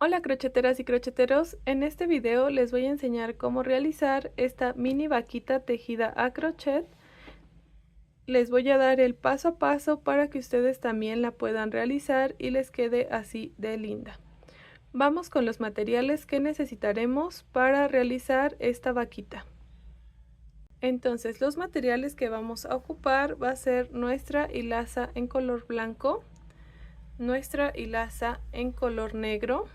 Hola crocheteras y crocheteros, en este video les voy a enseñar cómo realizar esta mini vaquita tejida a crochet. Les voy a dar el paso a paso para que ustedes también la puedan realizar y les quede así de linda. Vamos con los materiales que necesitaremos para realizar esta vaquita. Entonces los materiales que vamos a ocupar va a ser nuestra hilaza en color blanco, nuestra hilaza en color negro.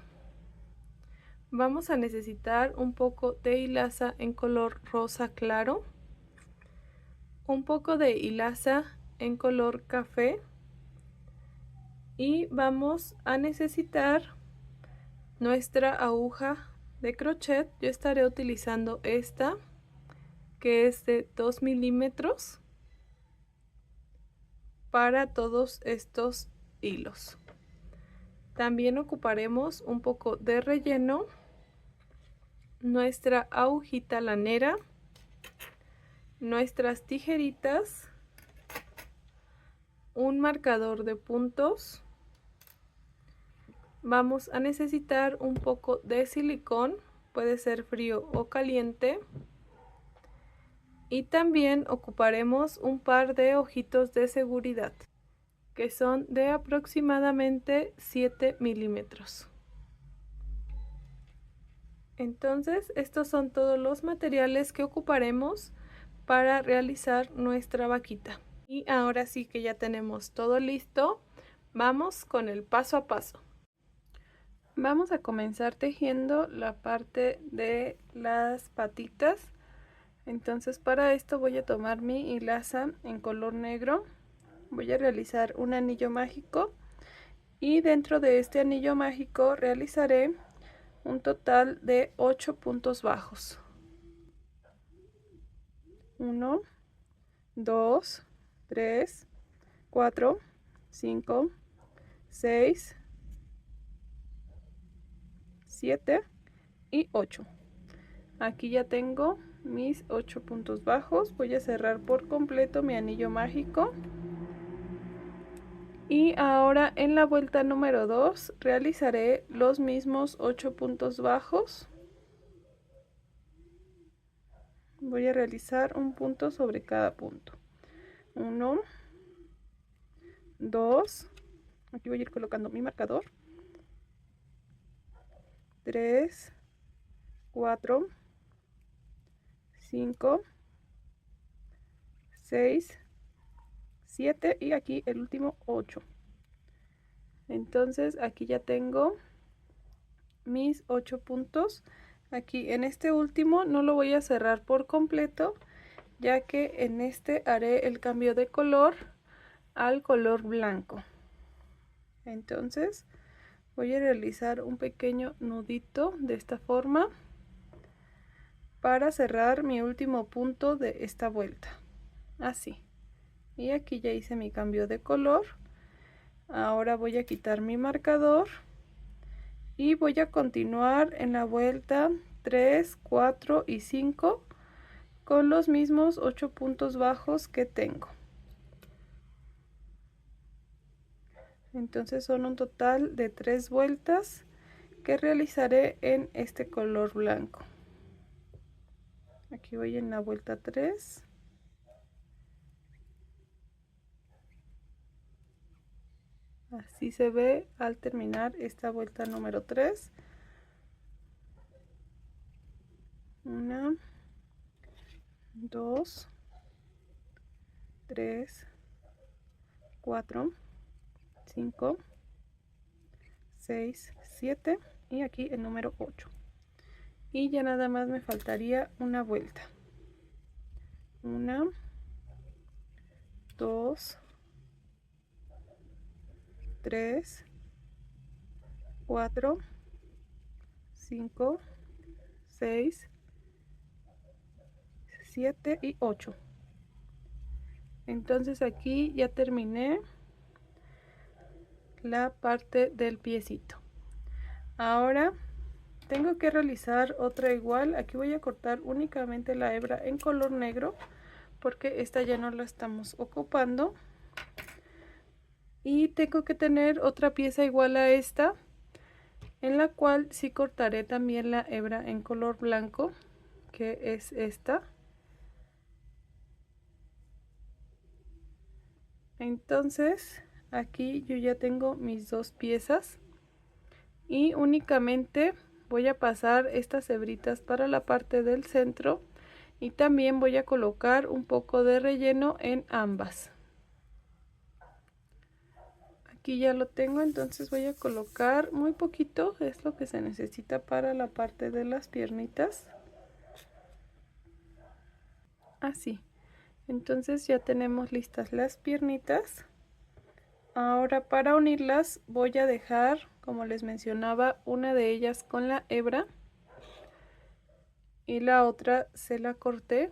Vamos a necesitar un poco de hilaza en color rosa claro, un poco de hilaza en color café y vamos a necesitar nuestra aguja de crochet. Yo estaré utilizando esta que es de 2 milímetros para todos estos hilos. También ocuparemos un poco de relleno, nuestra agujita lanera, nuestras tijeritas, un marcador de puntos. Vamos a necesitar un poco de silicón, puede ser frío o caliente. Y también ocuparemos un par de ojitos de seguridad, que son de aproximadamente 7 milímetros. Entonces, estos son todos los materiales que ocuparemos para realizar nuestra vaquita. Y ahora sí que ya tenemos todo listo, vamos con el paso a paso. Vamos a comenzar tejiendo la parte de las patitas. Entonces para esto voy a tomar mi hilaza en color negro, voy a realizar un anillo mágico y dentro de este anillo mágico realizaré un total de 8 puntos bajos. 1, 2, 3, 4, 5, 6, 7 y 8. Aquí ya tengo mis 8 puntos bajos. Voy a cerrar por completo mi anillo mágico. Y ahora en la vuelta número 2 realizaré los mismos 8 puntos bajos. Voy a realizar un punto sobre cada punto. 1, 2, aquí voy a ir colocando mi marcador. 3, 4, 5, 6, 7 y aquí el último 8. Entonces aquí ya tengo mis 8 puntos. Aquí en este último no lo voy a cerrar por completo, ya que en este haré el cambio de color al color blanco. Entonces voy a realizar un pequeño nudito de esta forma para cerrar mi último punto de esta vuelta, así. Y aquí ya hice mi cambio de color. Ahora voy a quitar mi marcador y voy a continuar en la vuelta 3, 4 y 5 con los mismos 8 puntos bajos que tengo. Entonces son un total de 3 vueltas que realizaré en este color blanco. Aquí voy en la vuelta 3. Así se ve al terminar esta vuelta número 3. 1, 2, 3, 4, 5, 6, 7 y aquí el número 8. Y ya nada más me faltaría una vuelta. 1, 2, 3, 4, 5, 6, 7 y 8. Entonces aquí ya terminé la parte del piecito. Ahora tengo que realizar otra igual. Aquí voy a cortar únicamente la hebra en color negro porque esta ya no la estamos ocupando. Y tengo que tener otra pieza igual a esta en la cual sí cortaré también la hebra en color blanco, que es esta. Entonces aquí yo ya tengo mis dos piezas y únicamente voy a pasar estas hebritas para la parte del centro y también voy a colocar un poco de relleno en ambas. Aquí ya lo tengo, entonces voy a colocar muy poquito, es lo que se necesita para la parte de las piernitas. Así. Entonces ya tenemos listas las piernitas. Ahora para unirlas voy a dejar, como les mencionaba, una de ellas con la hebra y la otra se la corté.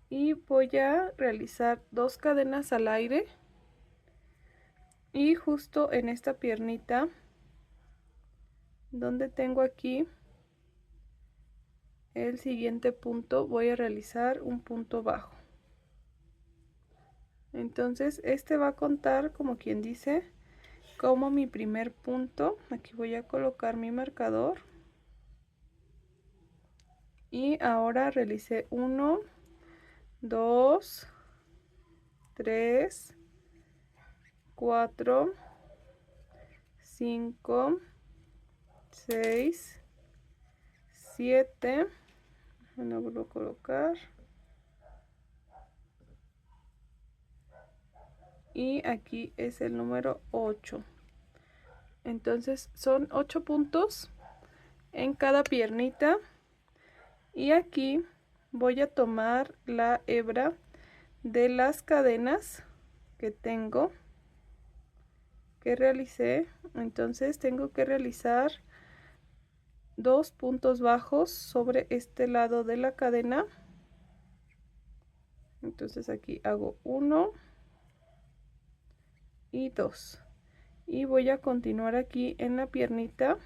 Y voy a realizar 2 cadenas al aire. Y justo en esta piernita, donde tengo aquí el siguiente punto, voy a realizar un punto bajo. Entonces este va a contar, como quien dice, como mi primer punto. Aquí voy a colocar mi marcador y ahora realicé 1, 2, 3, 4, 5, 6, 7. Lo vuelvo a colocar y aquí es el número 8. Entonces son 8 puntos en cada piernita y aquí voy a tomar la hebra de las cadenas que tengo, que realicé. Entonces tengo que realizar 2 puntos bajos sobre este lado de la cadena. Entonces aquí hago 1 y 2 y voy a continuar aquí en la piernita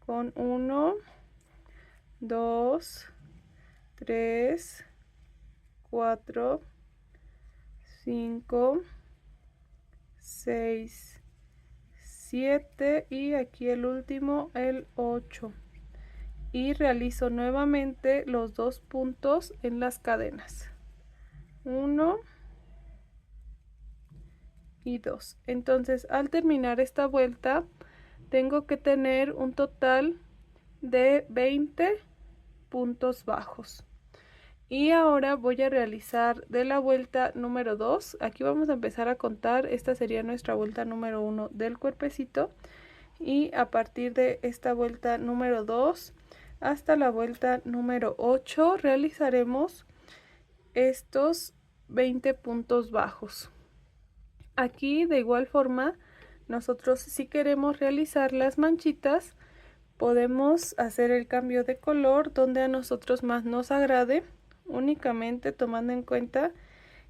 con 1, 2, 3, 4, 5, 6, 7 y aquí el último, el 8. Y realizo nuevamente los 2 puntos en las cadenas. 1 y 2. Entonces al terminar esta vuelta tengo que tener un total de 20 puntos bajos. Y ahora voy a realizar de la vuelta número 2. Aquí vamos a empezar a contar. Esta sería nuestra vuelta número 1 del cuerpecito. Y a partir de esta vuelta número 2 hasta la vuelta número 8 realizaremos estos 20 puntos bajos. Aquí de igual forma nosotros, si queremos realizar las manchitas, podemos hacer el cambio de color donde a nosotros más nos agrade, únicamente tomando en cuenta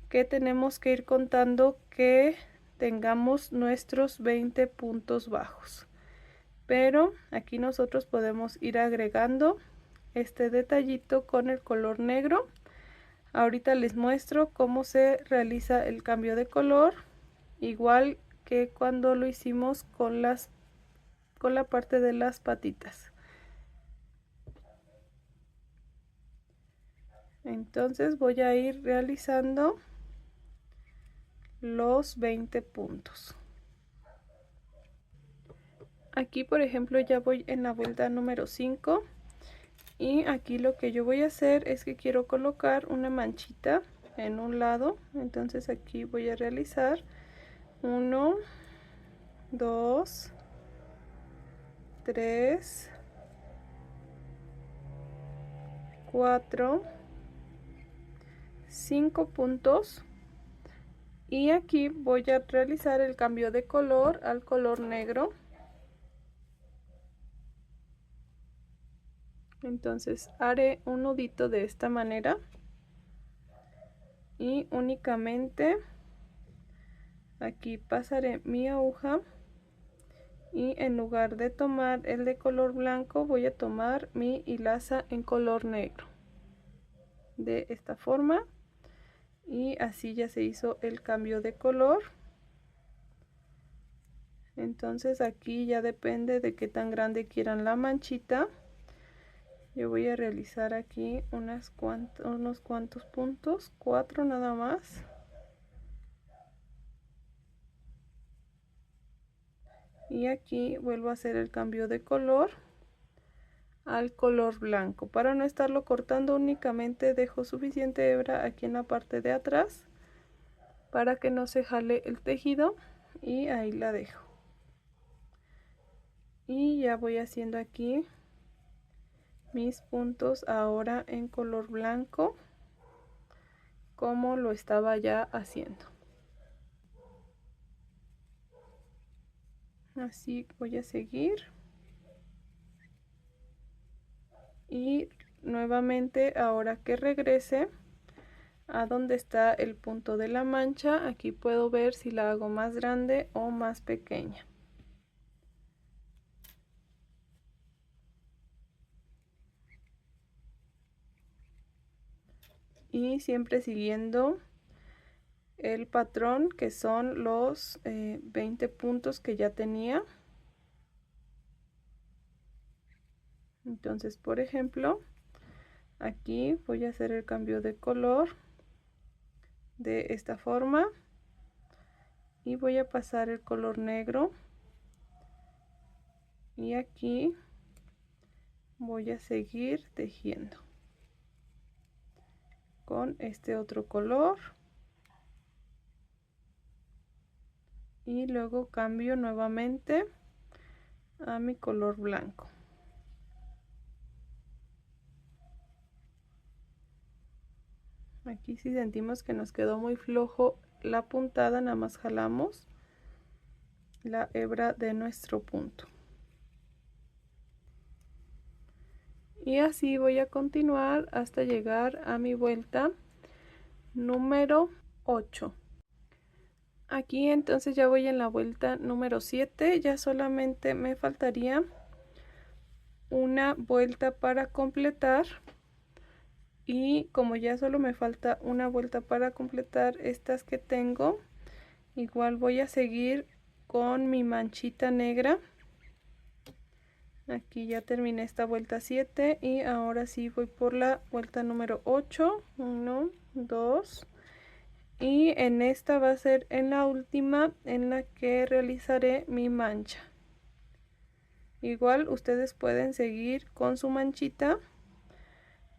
que tenemos que ir contando que tengamos nuestros 20 puntos bajos. Pero aquí nosotros podemos ir agregando este detallito con el color negro. Ahorita les muestro cómo se realiza el cambio de color, igual que cuando lo hicimos con la parte de las patitas. Entonces voy a ir realizando los 20 puntos. Aquí por ejemplo ya voy en la vuelta número 5 y aquí lo que yo voy a hacer es que quiero colocar una manchita en un lado. Entonces aquí voy a realizar 1, 2, 3, 4, 5 puntos y aquí voy a realizar el cambio de color al color negro. Entonces haré un nudito de esta manera y únicamente aquí pasaré mi aguja y en lugar de tomar el de color blanco voy a tomar mi hilaza en color negro de esta forma y así ya se hizo el cambio de color. Entonces aquí ya depende de qué tan grande quieran la manchita. Yo voy a realizar aquí unos cuantos puntos, 4 nada más. Y aquí vuelvo a hacer el cambio de color al color blanco. Para no estarlo cortando, únicamente dejo suficiente hebra aquí en la parte de atrás para que no se jale el tejido, y ahí la dejo. Y ya voy haciendo aquí mis puntos ahora en color blanco, como lo estaba ya haciendo. Así voy a seguir. Y nuevamente, ahora que regrese a donde está el punto de la mancha, aquí puedo ver si la hago más grande o más pequeña. Y siempre siguiendo el patrón, que son los 20 puntos que ya tenía. Entonces, por ejemplo, aquí voy a hacer el cambio de color de esta forma y voy a pasar el color negro, y aquí voy a seguir tejiendo con este otro color, y luego cambio nuevamente a mi color blanco. Aquí si sentimos que nos quedó muy flojo la puntada, nada más jalamos la hebra de nuestro punto. Y así voy a continuar hasta llegar a mi vuelta número 8. Aquí entonces ya voy en la vuelta número 7, ya solamente me faltaría una vuelta para completar. Y como ya solo me falta una vuelta para completar estas que tengo, igual voy a seguir con mi manchita negra. Aquí ya terminé esta vuelta 7 y ahora sí voy por la vuelta número 8. 1, 2, y en esta va a ser en la última en la que realizaré mi mancha. Igual ustedes pueden seguir con su manchita,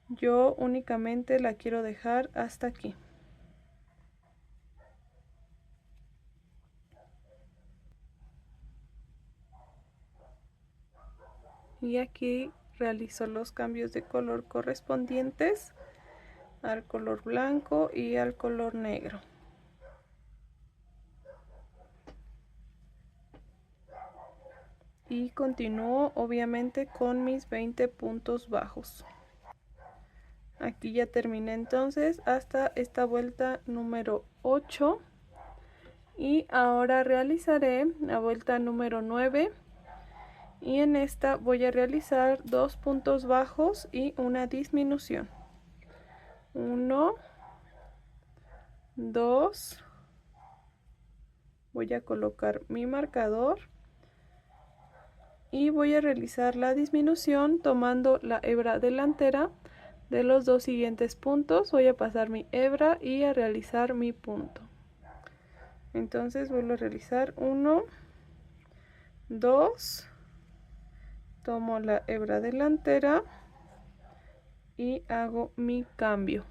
yo únicamente la quiero dejar hasta aquí. Y aquí realizo los cambios de color correspondientes al color blanco y al color negro. Y continúo obviamente con mis 20 puntos bajos. Aquí ya terminé entonces hasta esta vuelta número 8, y ahora realizaré la vuelta número 9, y en esta voy a realizar 2 puntos bajos y una disminución. 1, 2, voy a colocar mi marcador y voy a realizar la disminución tomando la hebra delantera de los dos siguientes puntos. Voy a pasar mi hebra y a realizar mi punto. Entonces vuelvo a realizar 1, 2, tomo la hebra delantera y hago mi cambio.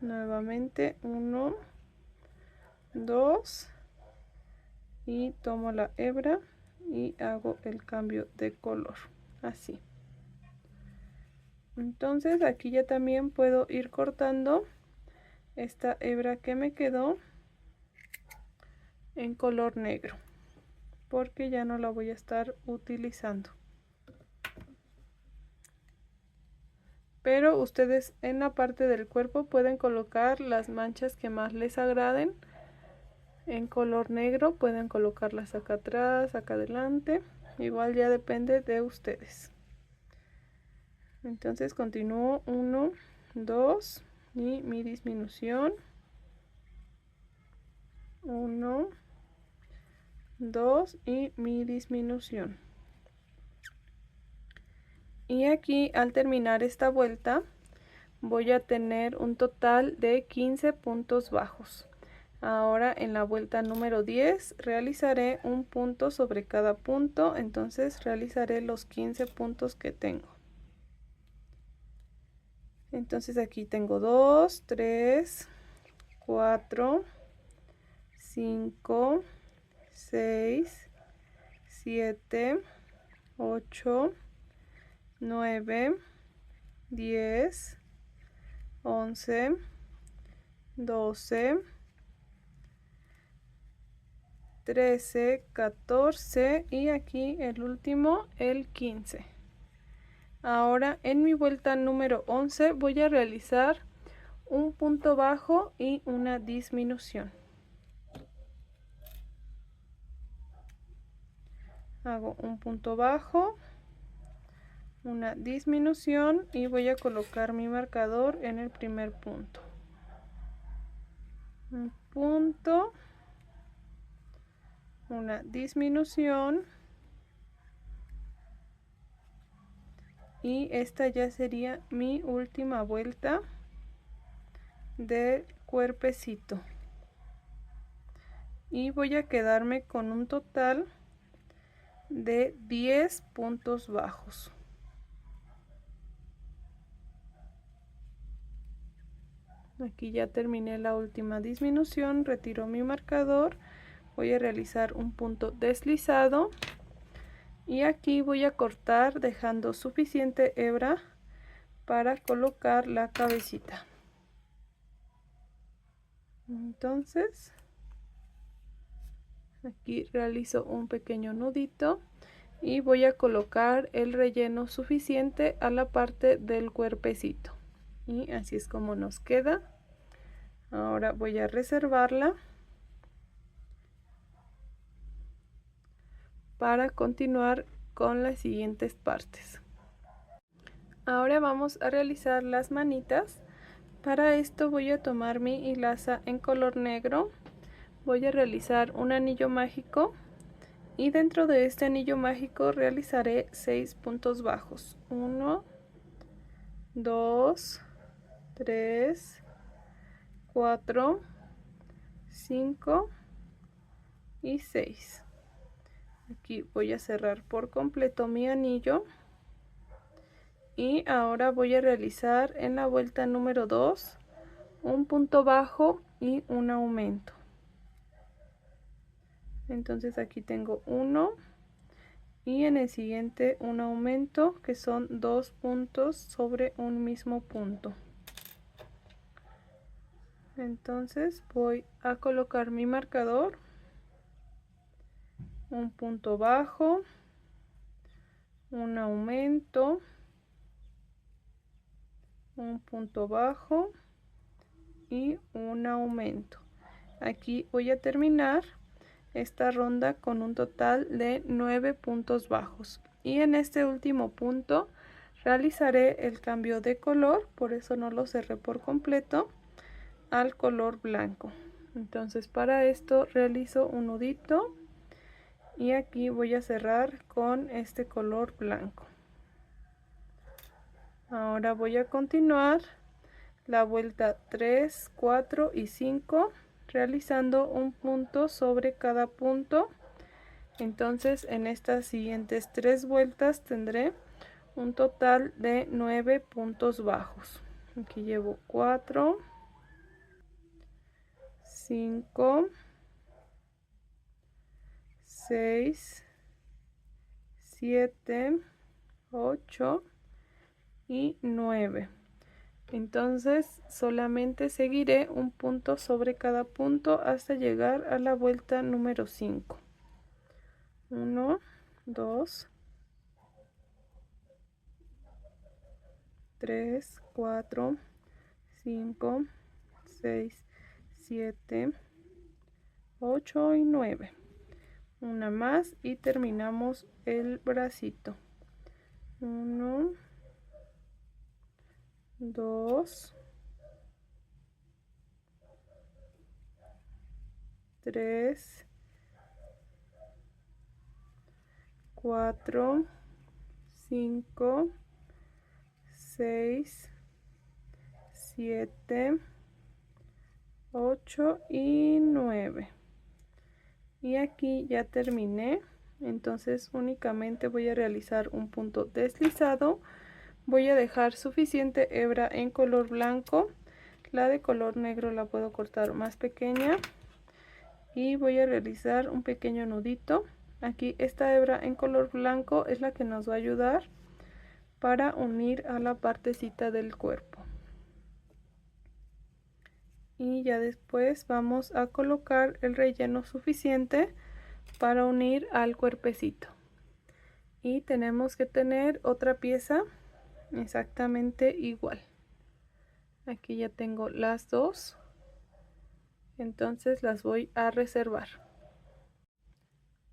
Nuevamente 1, 2, y tomo la hebra y hago el cambio de color, así. Entonces aquí ya también puedo ir cortando esta hebra que me quedó en color negro, porque ya no la voy a estar utilizando. Pero ustedes en la parte del cuerpo pueden colocar las manchas que más les agraden en color negro, pueden colocarlas acá atrás, acá adelante, igual ya depende de ustedes. Entonces continúo 1, 2 y mi disminución. 1, 2 y mi disminución. Y aquí al terminar esta vuelta voy a tener un total de 15 puntos bajos. Ahora en la vuelta número 10 realizaré un punto sobre cada punto, entonces realizaré los 15 puntos que tengo. Entonces aquí tengo 2, 3, 4, 5, 6, 7, 8, 9, 10, 11, 12, 13, 14 y aquí el último, el 15. Ahora en mi vuelta número 11 voy a realizar un punto bajo y una disminución. Hago un punto bajo, una disminución y voy a colocar mi marcador en el primer punto. Un punto, una disminución y esta ya sería mi última vuelta del cuerpecito. Y voy a quedarme con un total de 10 puntos bajos. Aquí ya terminé la última disminución, retiro mi marcador, voy a realizar un punto deslizado y aquí voy a cortar dejando suficiente hebra para colocar la cabecita. Entonces aquí realizo un pequeño nudito y voy a colocar el relleno suficiente a la parte del cuerpecito y así es como nos queda. Ahora voy a reservarla para continuar con las siguientes partes. Ahora vamos a realizar las manitas. Para esto voy a tomar mi hilaza en color negro, voy a realizar un anillo mágico y dentro de este anillo mágico realizaré 6 puntos bajos. 1, 2, 3, 4, 5 y 6. Aquí voy a cerrar por completo mi anillo y ahora voy a realizar en la vuelta número 2 un punto bajo y un aumento. Entonces aquí tengo 1 y en el siguiente un aumento que son 2 puntos sobre un mismo punto. Entonces voy a colocar mi marcador, un punto bajo, un aumento, un punto bajo y un aumento. Aquí voy a terminar esta ronda con un total de 9 puntos bajos y en este último punto realizaré el cambio de color, por eso no lo cerré por completo, al color blanco. Entonces para esto realizo un nudito y aquí voy a cerrar con este color blanco. Ahora voy a continuar la vuelta 3, 4 y 5 realizando un punto sobre cada punto. Entonces en estas siguientes 3 vueltas tendré un total de 9 puntos bajos. Aquí llevo 4, 5, 6, 7, 8 y 9. Entonces solamente seguiré un punto sobre cada punto hasta llegar a la vuelta número 5. 1, 2, 3, 4, 5, 6, 7, 8 y 9. Una más y terminamos el bracito. 1, 2, 3, 4, 5, 6, 7, 8 y 9. Y aquí ya terminé. Entonces únicamente voy a realizar un punto deslizado. Voy a dejar suficiente hebra en color blanco. La de color negro la puedo cortar más pequeña. Y voy a realizar un pequeño nudito. Aquí esta hebra en color blanco es la que nos va a ayudar para unir a la partecita del cuerpo. Y ya después vamos a colocar el relleno suficiente para unir al cuerpecito. Y tenemos que tener otra pieza exactamente igual. Aquí ya tengo las dos, entonces las voy a reservar.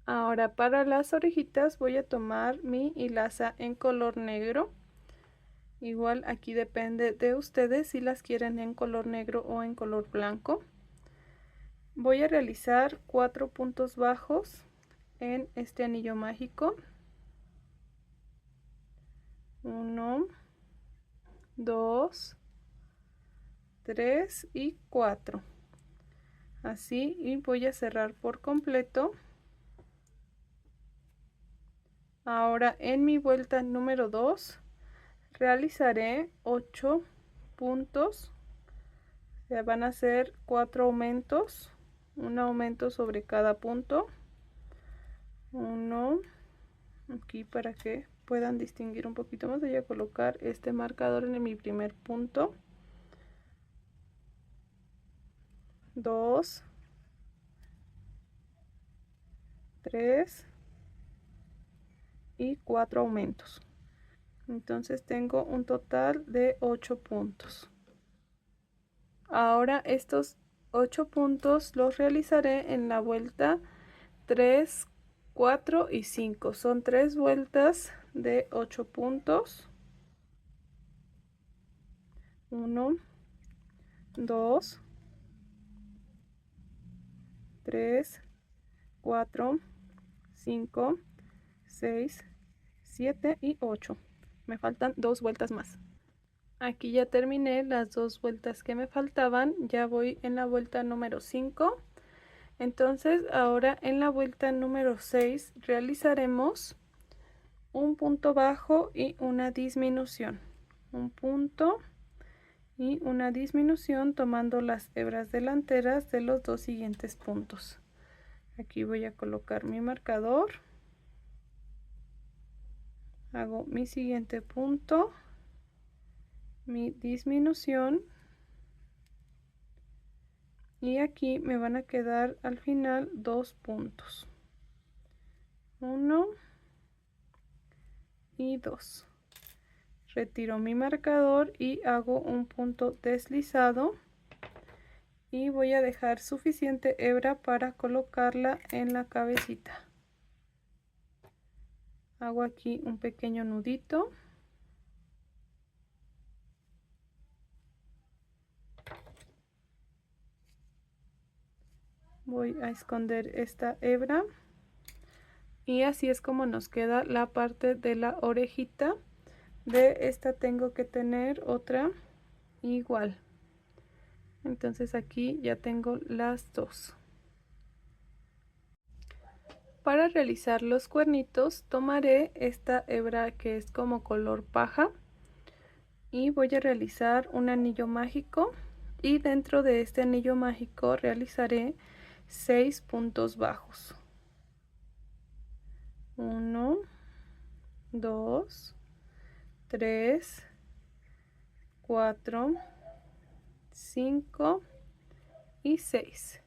Ahora para las orejitas voy a tomar mi hilaza en color negro. Igual aquí depende de ustedes si las quieren en color negro o en color blanco. Voy a realizar 4 puntos bajos en este anillo mágico. 1, 2, 3 y 4. Así, y voy a cerrar por completo. Ahora en mi vuelta número 2 realizaré 8 puntos. Se van a hacer 4 aumentos, un aumento sobre cada punto. Uno aquí para que puedan distinguir un poquito más. Voy a colocar este marcador en mi primer punto. 2, 3 y 4 aumentos. Entonces tengo un total de 8 puntos. Ahora estos 8 puntos los realizaré en la vuelta 3, 4 y 5. Son 3 vueltas de 8 puntos. 1, 2, 3, 4, 5, 6, 7 y 8. Me faltan 2 vueltas más. Aquí ya terminé las 2 vueltas que me faltaban. Ya voy en la vuelta número 5. Entonces ahora en la vuelta número 6 realizaremos un punto bajo y una disminución. Un punto y una disminución tomando las hebras delanteras de los dos siguientes puntos. Aquí voy a colocar mi marcador. Hago mi siguiente punto, mi disminución. Y aquí me van a quedar al final 2 puntos. 1 y 2. Retiro mi marcador y hago un punto deslizado. Y voy a dejar suficiente hebra para colocarla en la cabecita. Hago aquí un pequeño nudito. Voy a esconder esta hebra. Y así es como nos queda la parte de la orejita. De esta tengo que tener otra igual. Entonces aquí ya tengo las dos. Para realizar los cuernitos tomaré esta hebra que es como color paja y voy a realizar un anillo mágico, y dentro de este anillo mágico realizaré 6 puntos bajos. 1, 2, 3, 4, 5 y 6.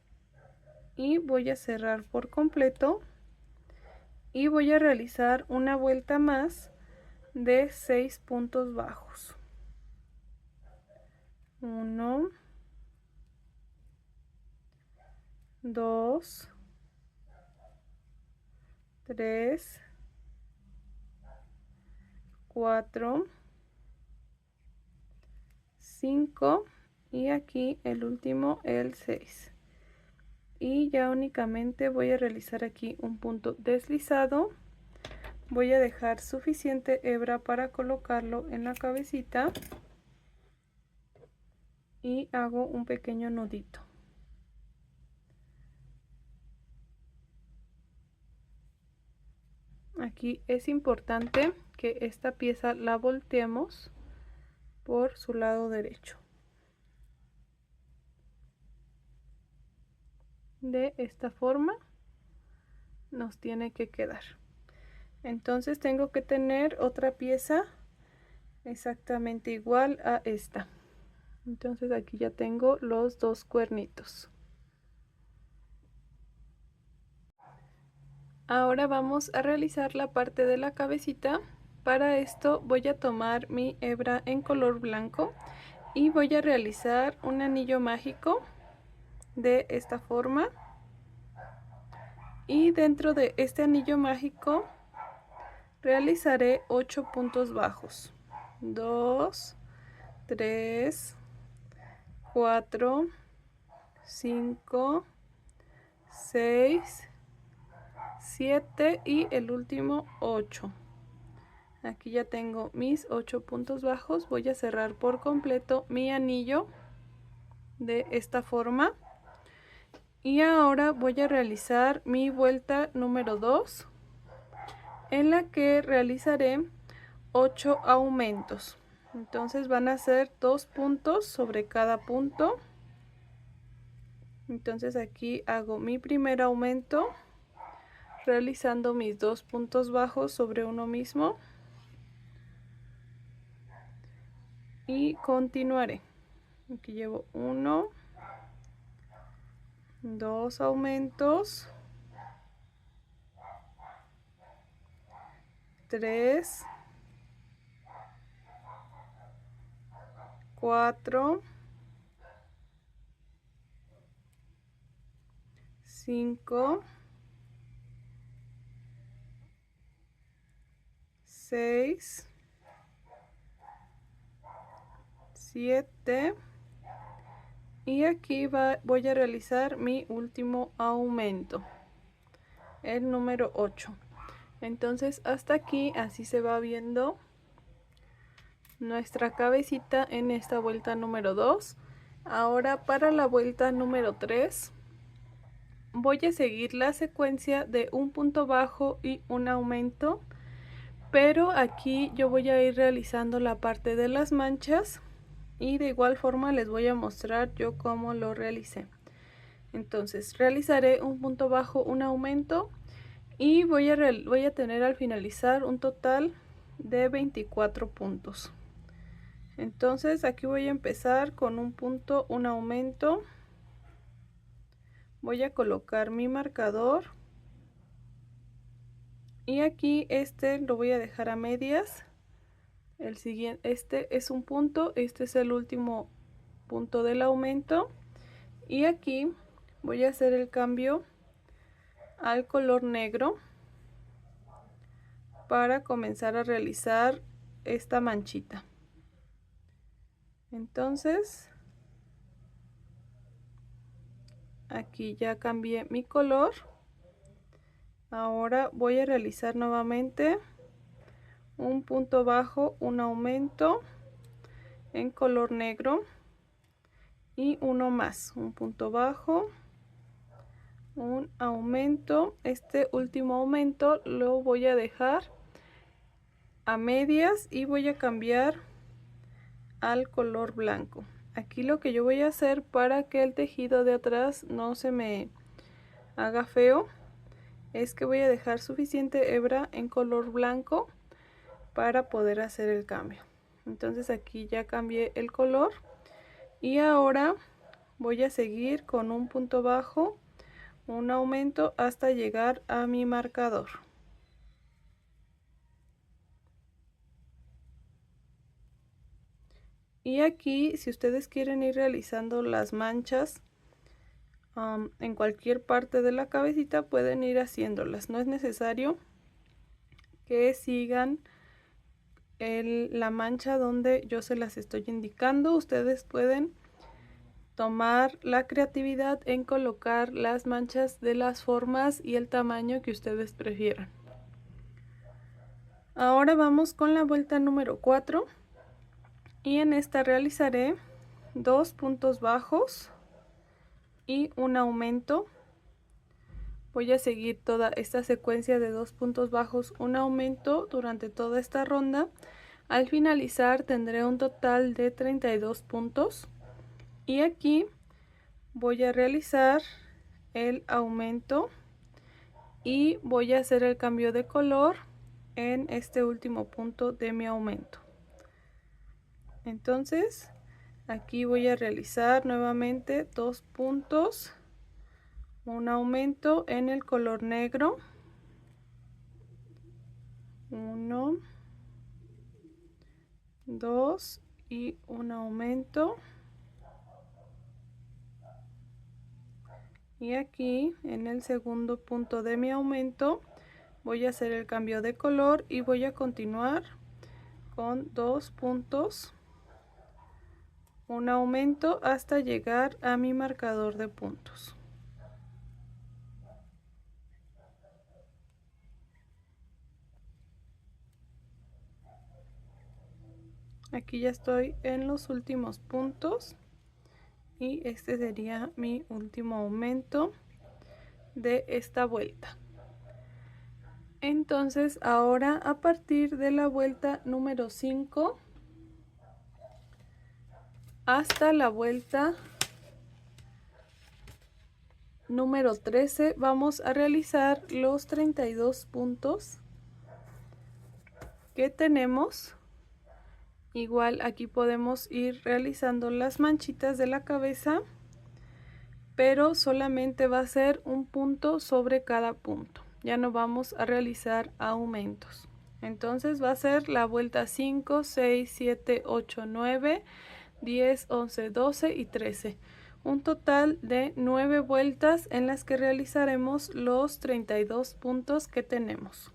Y voy a cerrar por completo y voy a realizar una vuelta más de 6 puntos bajos. 1, 2, 3, 4, 5 y aquí el último, el 6. y ya únicamente voy a realizar aquí un punto deslizado. Voy a dejar suficiente hebra para colocarlo en la cabecita y hago un pequeño nudito. Aquí es importante que esta pieza la volteemos por su lado derecho. De esta forma nos tiene que quedar. Entonces tengo que tener otra pieza exactamente igual a esta. Entonces aquí ya tengo los dos cuernitos. Ahora vamos a realizar la parte de la cabecita. Para esto voy a tomar mi hebra en color blanco y voy a realizar un anillo mágico de esta forma. Y dentro de este anillo mágico realizaré 8 puntos bajos. 2, 3, 4, 5, 6, 7 y el último 8. Aquí ya tengo mis 8 puntos bajos. Voy a cerrar por completo mi anillo de esta forma. Y ahora voy a realizar mi vuelta número 2, en la que realizaré 8 aumentos. Entonces van a ser 2 puntos sobre cada punto. Entonces aquí hago mi primer aumento realizando mis 2 puntos bajos sobre uno mismo y continuaré. Aquí llevo 1, 2 aumentos, 3, 4, 5, 6, 7 y aquí voy a realizar mi último aumento, el número 8. Entonces hasta aquí así se va viendo nuestra cabecita en esta vuelta número 2. Ahora para la vuelta número 3 voy a seguir la secuencia de un punto bajo y un aumento, pero aquí yo voy a ir realizando la parte de las manchas y de igual forma les voy a mostrar yo cómo lo realicé. Entonces realizaré un punto bajo, un aumento y voy a tener al finalizar un total de 24 puntos. Entonces aquí voy a empezar con un punto, un aumento. Voy a colocar mi marcador y aquí este lo voy a dejar a medias. El siguiente, este es un punto, este es el último punto del aumento y aquí voy a hacer el cambio al color negro para comenzar a realizar esta manchita. Entonces aquí ya cambié mi color. Ahora voy a realizar nuevamente un punto bajo, un aumento en color negro y uno más, un punto bajo, un aumento. Este último aumento lo voy a dejar a medias y voy a cambiar al color blanco. Aquí lo que yo voy a hacer para que el tejido de atrás no se me haga feo es que voy a dejar suficiente hebra en color blanco para poder hacer el cambio. Entonces aquí ya cambié el color y ahora voy a seguir con un punto bajo, un aumento hasta llegar a mi marcador. Y aquí, si ustedes quieren ir realizando las manchas en cualquier parte de la cabecita, pueden ir haciéndolas. No es necesario que sigan la mancha donde yo se las estoy indicando. Ustedes pueden tomar la creatividad en colocar las manchas de las formas y el tamaño que ustedes prefieran. Ahora vamos con la vuelta número 4 y en esta realizaré 2 puntos bajos y un aumento. Voy a seguir toda esta secuencia de 2 puntos bajos, un aumento durante toda esta ronda. Al finalizar tendré un total de 32 puntos y aquí voy a realizar el aumento y voy a hacer el cambio de color en este último punto de mi aumento. Entonces aquí voy a realizar nuevamente 2 puntos, un aumento en el color negro, 1, 2 y un aumento, y aquí en el segundo punto de mi aumento voy a hacer el cambio de color y voy a continuar con 2 puntos, un aumento hasta llegar a mi marcador de puntos. Aquí ya estoy en los últimos puntos y este sería mi último aumento de esta vuelta. Entonces ahora a partir de la vuelta número 5 hasta la vuelta número 13 vamos a realizar los 32 puntos que tenemos. Igual aquí podemos ir realizando las manchitas de la cabeza, pero solamente va a ser un punto sobre cada punto. Ya no vamos a realizar aumentos. Entonces va a ser la vuelta 5, 6, 7, 8, 9, 10, 11, 12 y 13. Un total de 9 vueltas en las que realizaremos los 32 puntos que tenemos.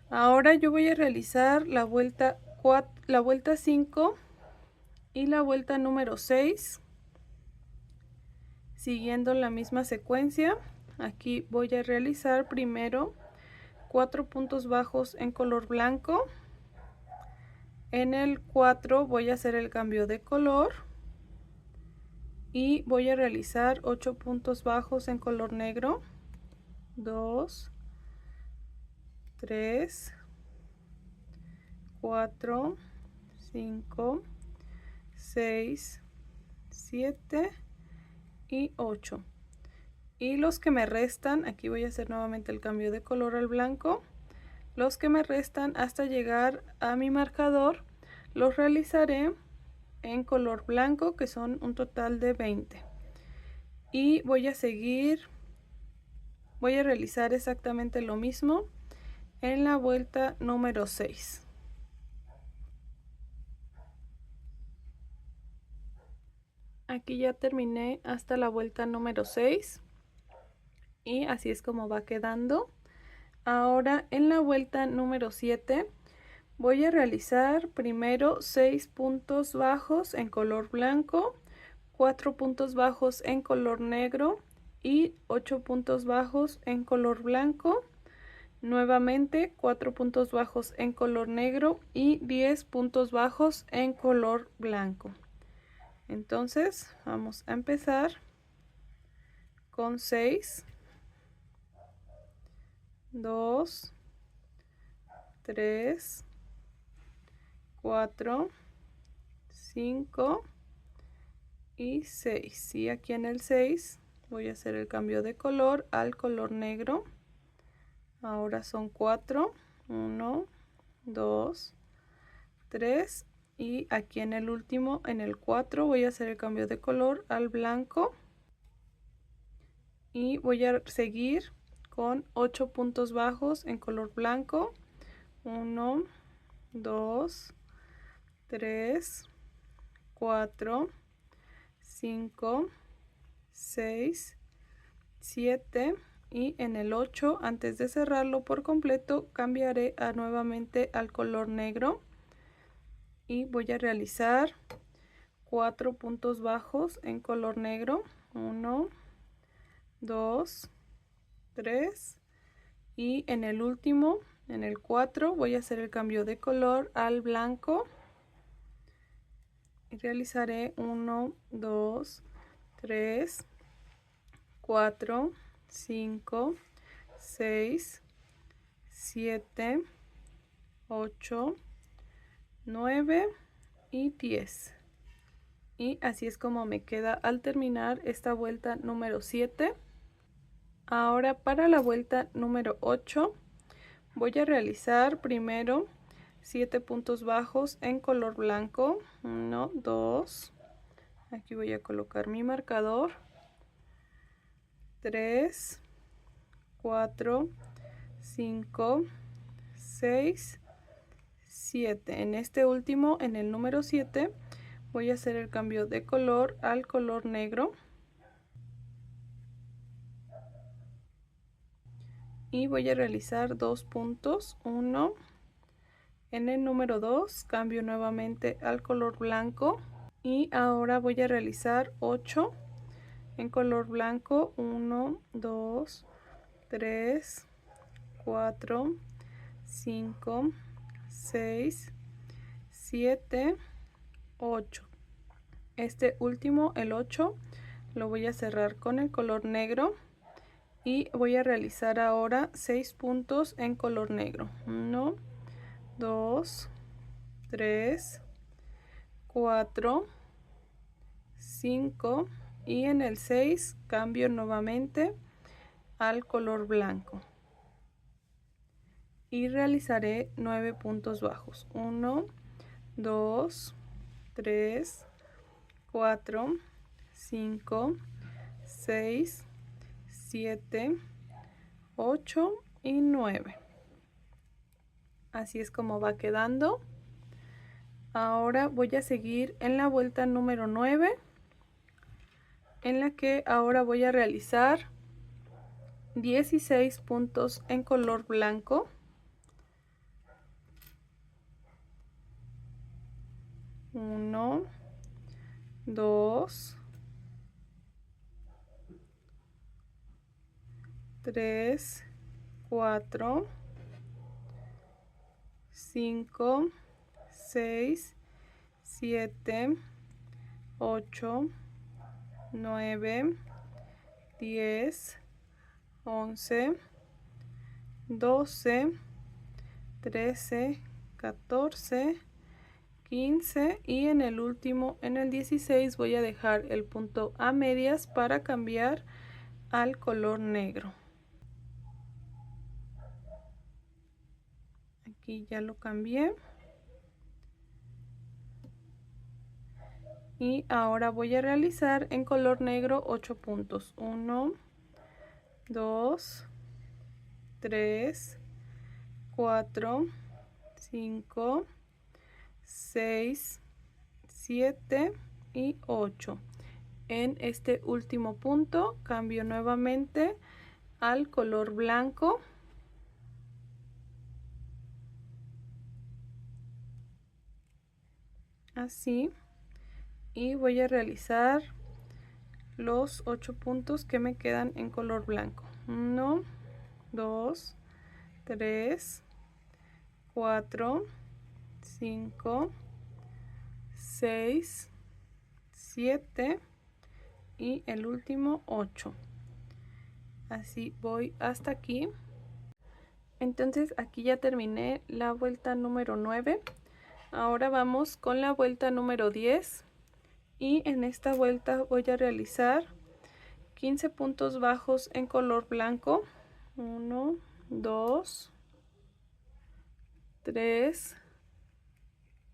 Ahora yo voy a realizar la vuelta 5 y la vuelta número 6 siguiendo la misma secuencia. Aquí voy a realizar primero 4 puntos bajos en color blanco. En el 4 voy a hacer el cambio de color y voy a realizar 8 puntos bajos en color negro, 2, 3, 4, 5, 6, 7 y 8. Y los que me restan, aquí voy a hacer nuevamente el cambio de color al blanco. Los que me restan hasta llegar a mi marcador los realizaré en color blanco, que son un total de 20. Y voy a realizar exactamente lo mismo en la vuelta número 6. Aquí ya terminé hasta la vuelta número 6 y así es como va quedando. Ahora en la vuelta número 7 voy a realizar primero 6 puntos bajos en color blanco, 4 puntos bajos en color negro y 8 puntos bajos en color blanco. Nuevamente 4 puntos bajos en color negro y 10 puntos bajos en color blanco. Entonces vamos a empezar con 6, 2, 3, 4, 5 y 6. Y aquí en el 6 voy a hacer el cambio de color al color negro. Ahora son 4, 1, 2, 3 y aquí en el último, en el 4, voy a hacer el cambio de color al blanco y voy a seguir con 8 puntos bajos en color blanco. 1, 2, 3, 4, 5, 6, 7 y en el 8, antes de cerrarlo por completo, cambiaré nuevamente al color negro y voy a realizar 4 puntos bajos en color negro. 1, 2, 3. Y en el último, en el 4, voy a hacer el cambio de color al blanco. Y realizaré 1, 2, 3, 4, 5, 6, 7, 8, 9 y 10. Y así es como me queda al terminar esta vuelta número 7. Ahora para la vuelta número 8 voy a realizar primero 7 puntos bajos en color blanco. 1, 2. Aquí voy a colocar mi marcador. 3, 4, 5, 6, 7. En este último, en el número 7, voy a hacer el cambio de color al color negro. Y voy a realizar 2 puntos. 1. En el número 2, cambio nuevamente al color blanco. Y ahora voy a realizar 8 en color blanco. 1, 2, 3, 4, 5, 6, 7, 8. Este último, el 8, lo voy a cerrar con el color negro y voy a realizar ahora 6 puntos en color negro. 1, 2, 3, 4, 5 y en el 6 cambio nuevamente al color blanco y realizaré 9 puntos bajos. 1, 2, 3, 4, 5, 6, 7, 8 y 9. Así es como va quedando. Ahora voy a seguir en la vuelta número 9, en la que ahora voy a realizar 16 puntos en color blanco. 1, 2, 3, 4, 5, 6, 7, 8, 9, 10, 11, 12, 13, 14, 15 y en el último, en el 16, voy a dejar el punto a medias para cambiar al color negro. Aquí ya lo cambié. Y ahora voy a realizar en color negro 8 puntos. 1, 2, 3, 4, 5, 6, 7 y 8. En este último punto cambio nuevamente al color blanco. Así. Y voy a realizar los 8 puntos que me quedan en color blanco. 1, 2, 3, 4, 5, 6, 7 y el último 8. Así voy hasta aquí. Entonces aquí ya terminé la vuelta número 9. Ahora vamos con la vuelta número 10 y en esta vuelta voy a realizar 15 puntos bajos en color blanco. 1, 2, 3,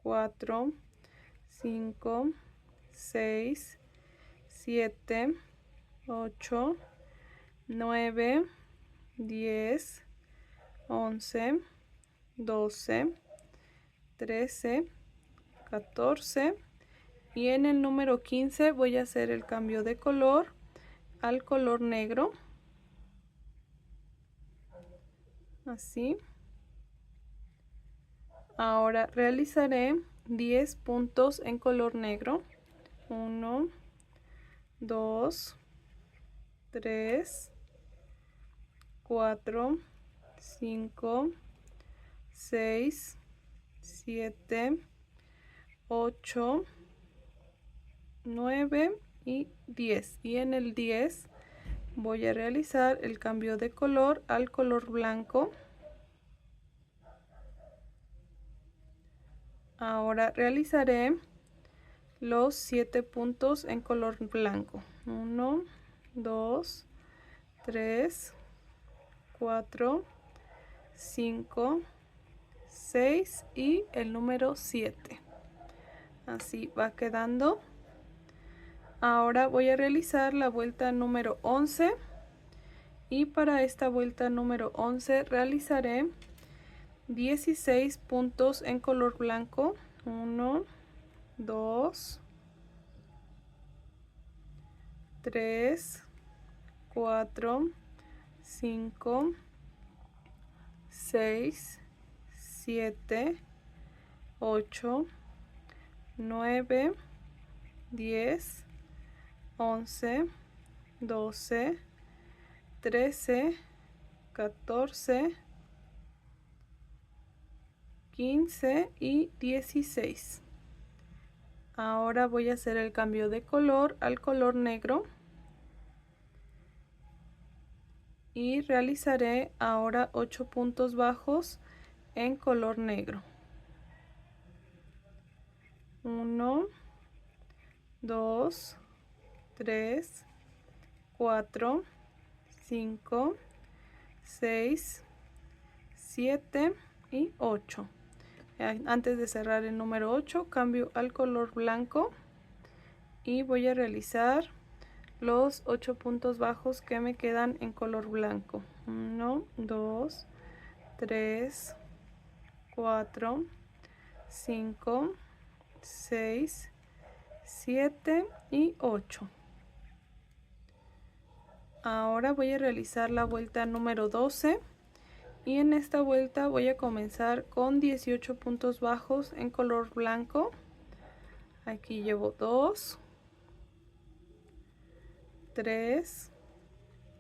4, 5, 6, 7, 8, 9, 10, 11, 12, 13, 14 y en el número 15 voy a hacer el cambio de color al color negro. Así. Ahora realizaré 10 puntos en color negro. 1, 2, 3, 4, 5, 6, 7, 8, 9 y 10. Y en el 10 voy a realizar el cambio de color al color blanco. Ahora realizaré los 7 puntos en color blanco. 1, 2, 3, 4, 5, 6 y el número 7. Así va quedando. Ahora voy a realizar la vuelta número 11 y para esta vuelta número 11 realizaré 16 puntos en color blanco. 1, 2, 3, 4, 5, 6, 7, 8, 9, 10, 11, 12, 13, 14, 15 y 16. Ahora voy a hacer el cambio de color al color negro y realizaré ahora 8 puntos bajos en color negro. 1, 2, 3, 4, 5, 6, 7 y 8. Antes de cerrar el número 8 cambio al color blanco y voy a realizar los 8 puntos bajos que me quedan en color blanco. 1, 2, 3, 4, 5, 6, 7 y 8. Ahora voy a realizar la vuelta número 12 y en esta vuelta voy a comenzar con 18 puntos bajos en color blanco. Aquí llevo 2, 3,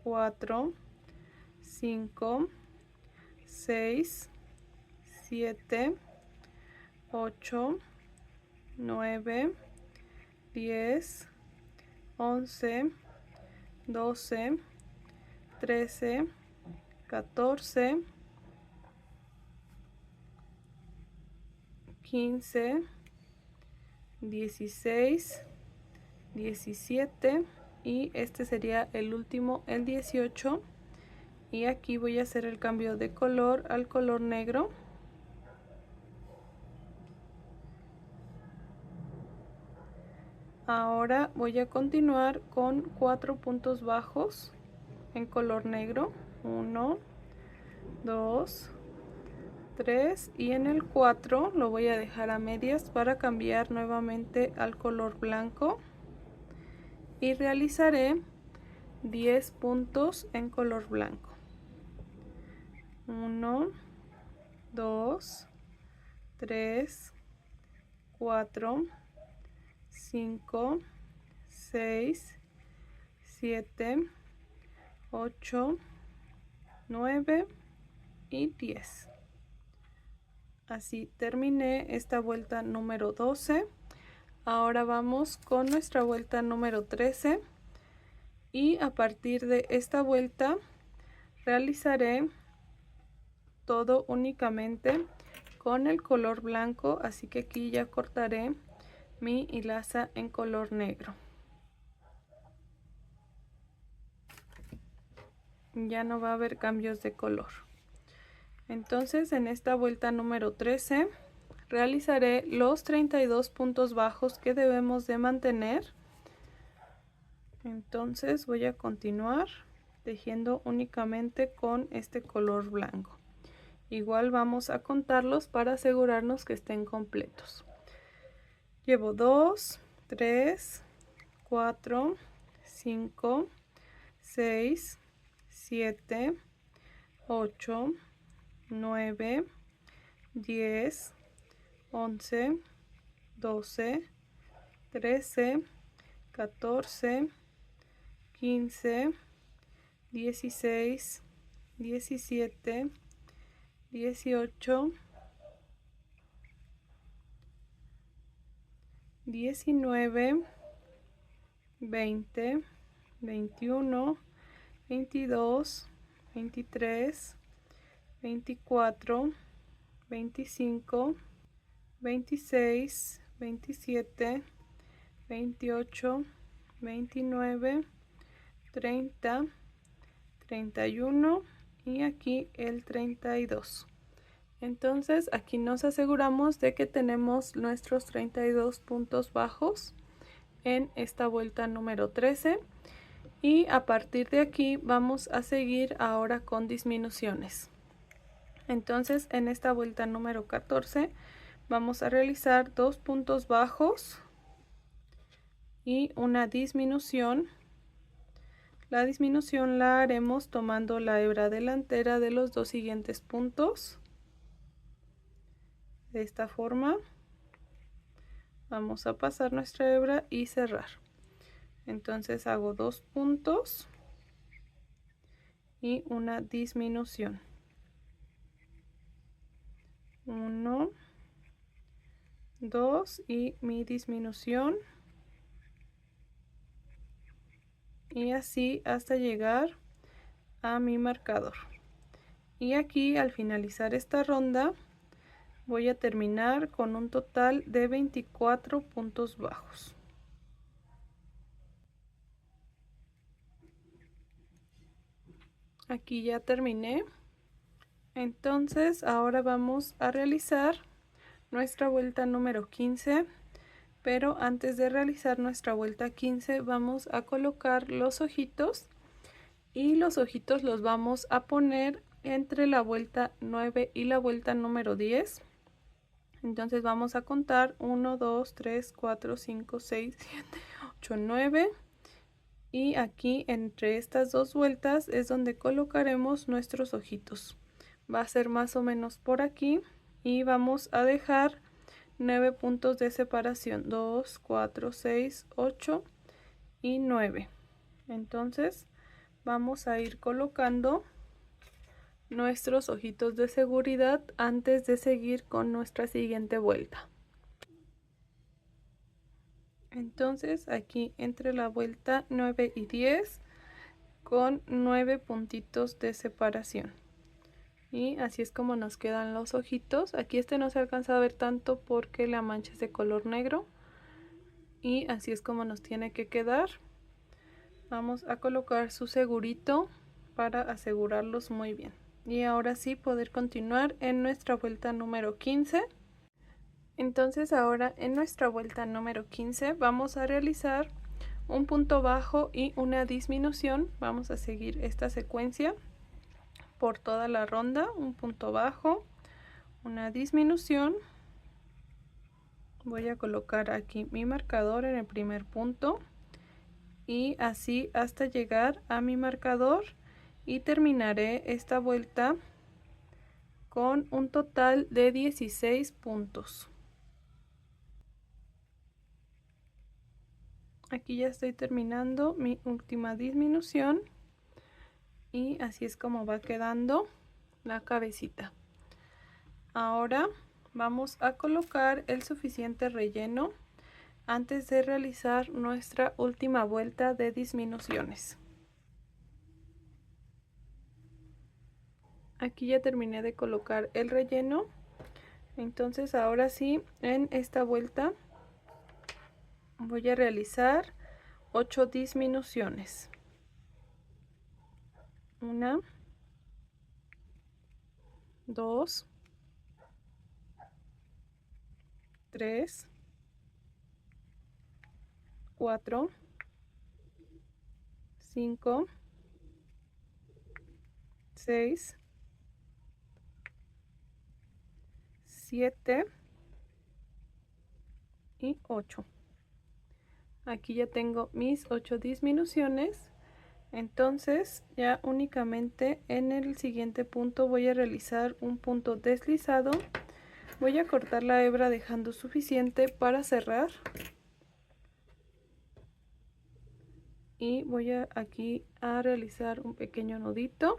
4, 5, 6, 7, 8, 9, 10, 11, 12, 13, 14, 15, 16, 17 y este sería el último, el 18. Y aquí voy a hacer el cambio de color al color negro. Ahora voy a continuar con 4 puntos bajos en color negro. 1, 2, 3 y en el 4 lo voy a dejar a medias para cambiar nuevamente al color blanco y realizaré 10 puntos en color blanco. 1, 2, 3, 4, 5, 6, 7, 8, 9 y 10. Así terminé esta vuelta número 12. Ahora vamos con nuestra vuelta número 13 y a partir de esta vuelta realizaré todo únicamente con el color blanco, así que aquí ya cortaré mi hilaza en color negro. Ya no va a haber cambios de color. Entonces en esta vuelta número 13 realizaré los 32 puntos bajos que debemos de mantener. Entonces voy a continuar tejiendo únicamente con este color blanco. Igual vamos a contarlos para asegurarnos que estén completos. Llevo 2, 3, 4, 5, 6, 7, 8, 9, 10, 11, 12, 13, 14, 15, 16, 17, 18, 19, 20, 21, 22, 23, 24, 25, 26, 27, 28, 29, 30, 31 y aquí el 32. Entonces aquí nos aseguramos de que tenemos nuestros 32 puntos bajos en esta vuelta número 13 y a partir de aquí vamos a seguir ahora con disminuciones. Entonces en esta vuelta número 14 vamos a realizar 2 puntos bajos y una disminución. La disminución la haremos tomando la hebra delantera de los dos siguientes puntos. De esta forma vamos a pasar nuestra hebra y cerrar. Entonces hago 2 puntos y una disminución. 1, 2 y mi disminución. Y así hasta llegar a mi marcador. Y aquí al finalizar esta ronda voy a terminar con un total de 24 puntos bajos. Aquí ya terminé. Entonces ahora vamos a realizar nuestra vuelta número 15, pero antes de realizar nuestra vuelta 15 vamos a colocar los ojitos y los ojitos los vamos a poner entre la vuelta 9 y la vuelta número 10. Entonces vamos a contar 1, 2, 3, 4, 5, 6, 7, 8, 9 y aquí entre estas dos vueltas es donde colocaremos nuestros ojitos. Va a ser más o menos por aquí y vamos a dejar 9 puntos de separación, 2, 4, 6, 8 y 9. Entonces vamos a ir colocando nuestros ojitos de seguridad antes de seguir con nuestra siguiente vuelta. Entonces aquí entre la vuelta 9 y 10 con 9 puntitos de separación. Y así es como nos quedan los ojitos. Aquí no se alcanza a ver tanto porque la mancha es de color negro. Y así es como nos tiene que quedar. Vamos a colocar su segurito para asegurarlos muy bien. Y ahora sí poder continuar en nuestra vuelta número 15. Entonces ahora en nuestra vuelta número 15 vamos a realizar un punto bajo y una disminución. Vamos a seguir esta secuencia por toda la ronda. Un punto bajo, una disminución. Voy a colocar aquí mi marcador en el primer punto y así hasta llegar a mi marcador y terminaré esta vuelta con un total de 16 puntos. Aquí ya estoy terminando mi última disminución y así es como va quedando la cabecita. Ahora vamos a colocar el suficiente relleno antes de realizar nuestra última vuelta de disminuciones. Aquí ya terminé de colocar el relleno. Entonces ahora sí, en esta vuelta voy a realizar 8 disminuciones. 1, 2, 3, 4, 5, 6, 7 y 8. Aquí ya tengo mis 8 disminuciones. Entonces ya únicamente en el siguiente punto voy a realizar un punto deslizado. Voy a cortar la hebra dejando suficiente para cerrar. y voy aquí a realizar un pequeño nudito.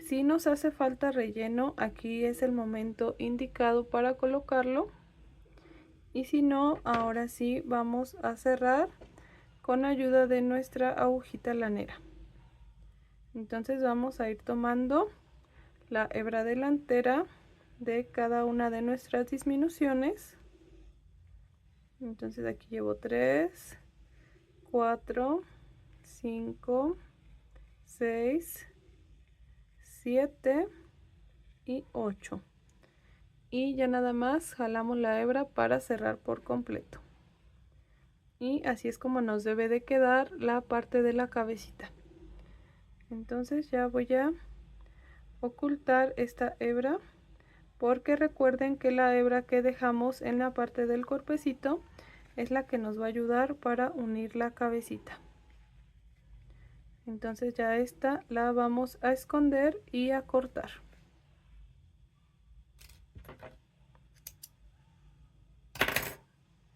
Si nos hace falta relleno, aquí es el momento indicado para colocarlo, y si no, ahora sí vamos a cerrar con ayuda de nuestra agujita lanera. Entonces vamos a ir tomando la hebra delantera de cada una de nuestras disminuciones. Entonces aquí llevo 3, 4, 5, 6, 7 y 8. Y ya nada más jalamos la hebra para cerrar por completo. Y así es como nos debe de quedar la parte de la cabecita. Entonces ya voy a ocultar esta hebra, porque recuerden que la hebra que dejamos en la parte del cuerpecito es la que nos va a ayudar para unir la cabecita. Entonces ya esta la vamos a esconder y a cortar.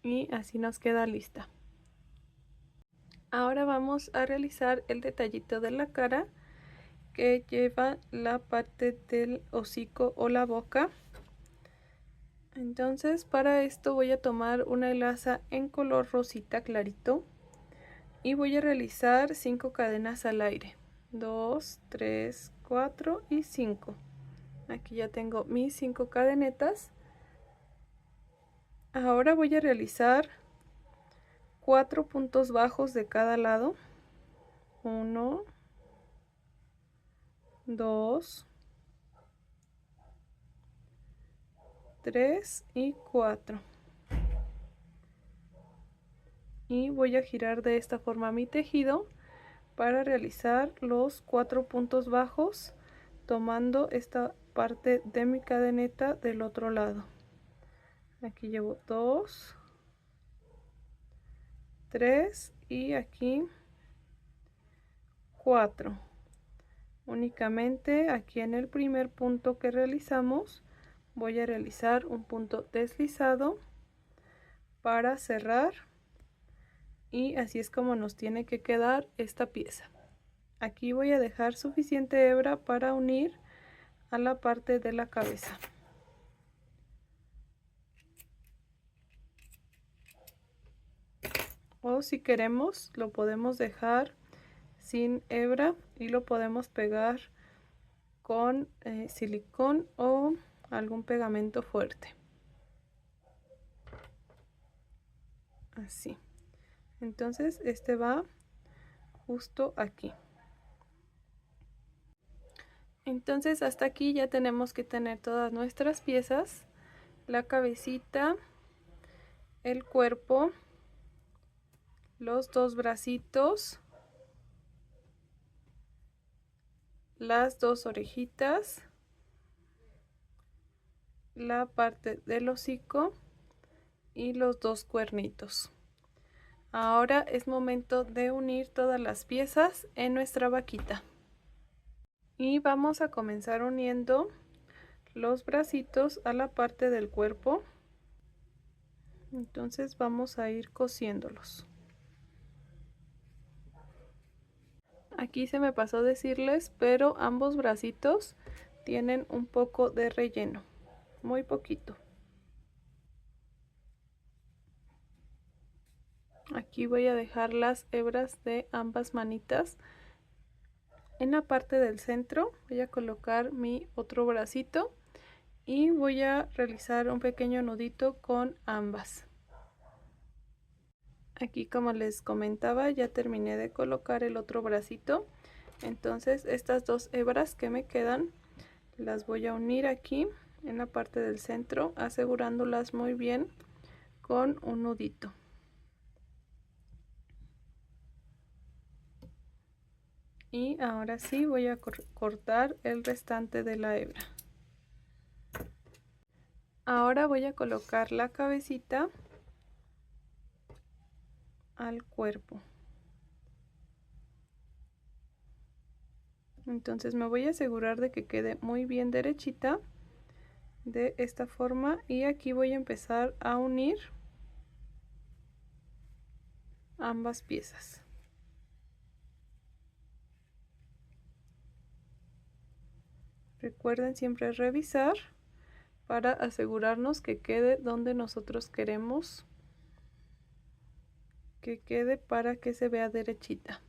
Y así nos queda lista. Ahora vamos a realizar el detallito de la cara, que lleva la parte del hocico o la boca. Entonces para esto voy a tomar una hilaza en color rosita clarito y voy a realizar 5 cadenas al aire. 2, 3, 4 y 5. Aquí ya tengo mis 5 cadenetas. Ahora voy a realizar 4 puntos bajos de cada lado. 1, 2, 3 y 4. Y voy a girar de esta forma mi tejido para realizar los 4 puntos bajos, tomando esta parte de mi cadeneta del otro lado. Aquí llevo 2, 3 y aquí 4. Únicamente aquí en el primer punto que realizamos voy a realizar un punto deslizado para cerrar, y así es como nos tiene que quedar esta pieza. Aquí voy a dejar suficiente hebra para unir a la parte de la cabeza. O si queremos lo podemos dejar sin hebra y lo podemos pegar con silicón o algún pegamento fuerte. Así. Entonces este va justo aquí. Entonces hasta aquí ya tenemos que tener todas nuestras piezas: la cabecita, el cuerpo, los dos bracitos, las dos orejitas, la parte del hocico y los dos cuernitos. Ahora es momento de unir todas las piezas en nuestra vaquita. Y vamos a comenzar uniendo los bracitos a la parte del cuerpo. Entonces vamos a ir cosiéndolos. Aquí se me pasó decirles, pero ambos bracitos tienen un poco de relleno, muy poquito. Aquí voy a dejar las hebras de ambas manitas. En la parte del centro voy a colocar mi otro bracito y voy a realizar un pequeño nudito con ambas. Aquí, como les comentaba, ya terminé de colocar el otro bracito. Entonces estas dos hebras que me quedan las voy a unir aquí en la parte del centro, asegurándolas muy bien con un nudito. Y ahora sí voy a cortar el restante de la hebra. Ahora voy a colocar la cabecita al cuerpo. Entonces me voy a asegurar de que quede muy bien derechita de esta forma, y aquí voy a empezar a unir ambas piezas. Recuerden siempre revisar para asegurarnos que quede donde nosotros queremos que quede para que se vea derechita.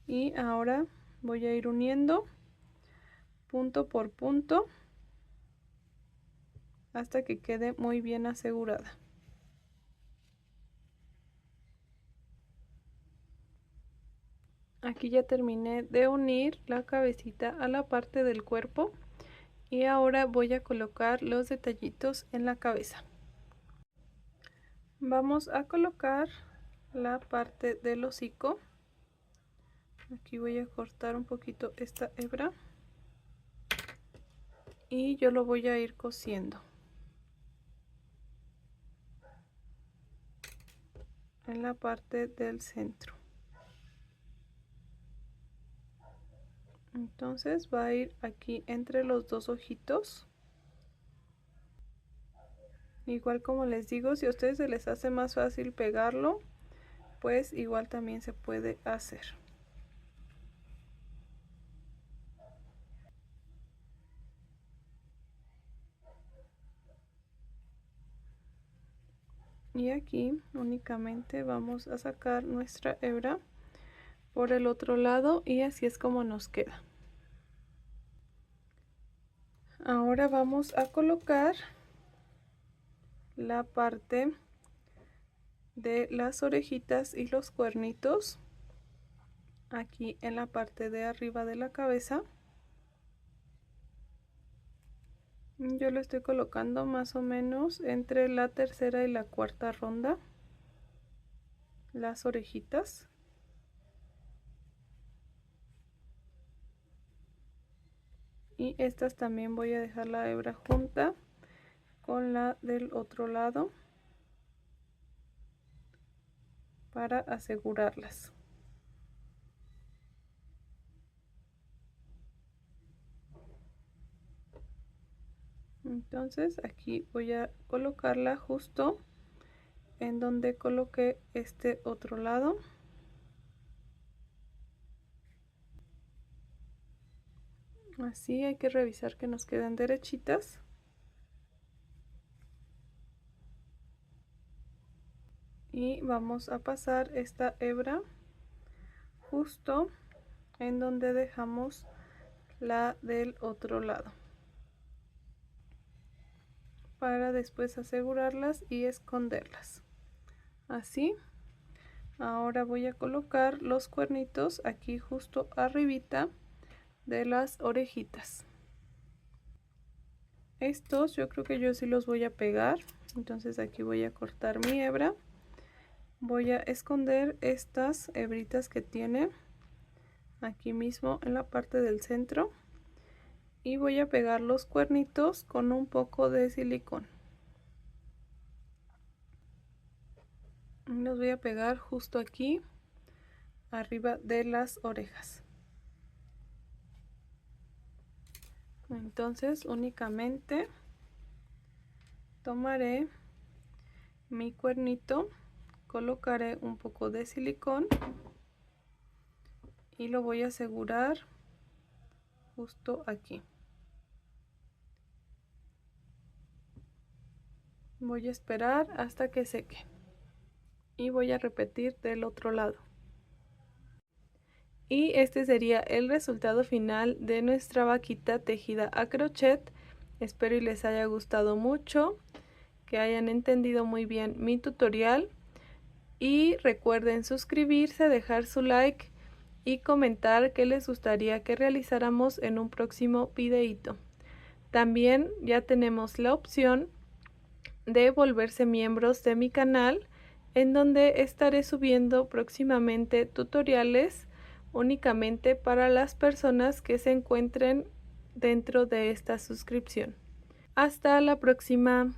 Y ahora voy a ir uniendo punto por punto hasta que quede muy bien asegurada. Aquí ya terminé de unir la cabecita a la parte del cuerpo y ahora voy a colocar los detallitos en la cabeza. Vamos a colocar la parte del hocico. Aquí voy a cortar un poquito esta hebra y yo lo voy a ir cosiendo en la parte del centro. Entonces va a ir aquí entre los dos ojitos. Igual como les digo, si a ustedes se les hace más fácil pegarlo, pues igual también se puede hacer. Y aquí únicamente vamos a sacar nuestra hebra por el otro lado y así es como nos queda. Ahora vamos a colocar la parte de las orejitas y los cuernitos aquí en la parte de arriba de la cabeza. Yo lo estoy colocando más o menos entre la tercera y la cuarta ronda, las orejitas. Y estas también voy a dejar la hebra junta con la del otro lado para asegurarlas. Entonces aquí voy a colocarla justo en donde coloqué este otro lado. Así hay que revisar que nos queden derechitas. Y vamos a pasar esta hebra justo en donde dejamos la del otro lado, para después asegurarlas y esconderlas. Así. Ahora voy a colocar los cuernitos aquí justo arribita de las orejitas. Estos yo creo que yo sí los voy a pegar, entonces aquí voy a cortar mi hebra. Voy a esconder estas hebritas que tiene aquí mismo en la parte del centro y voy a pegar los cuernitos con un poco de silicón. Los voy a pegar justo aquí arriba de las orejas. Entonces únicamente tomaré mi cuernito, colocaré un poco de silicón y lo voy a asegurar justo aquí. Voy a esperar hasta que seque y voy a repetir del otro lado. Y este sería el resultado final de nuestra vaquita tejida a crochet. Espero y les haya gustado mucho, que hayan entendido muy bien mi tutorial. Y recuerden suscribirse, dejar su like y comentar qué les gustaría que realizáramos en un próximo videito. También ya tenemos la opción de volverse miembros de mi canal, en donde estaré subiendo próximamente tutoriales únicamente para las personas que se encuentren dentro de esta suscripción. Hasta la próxima.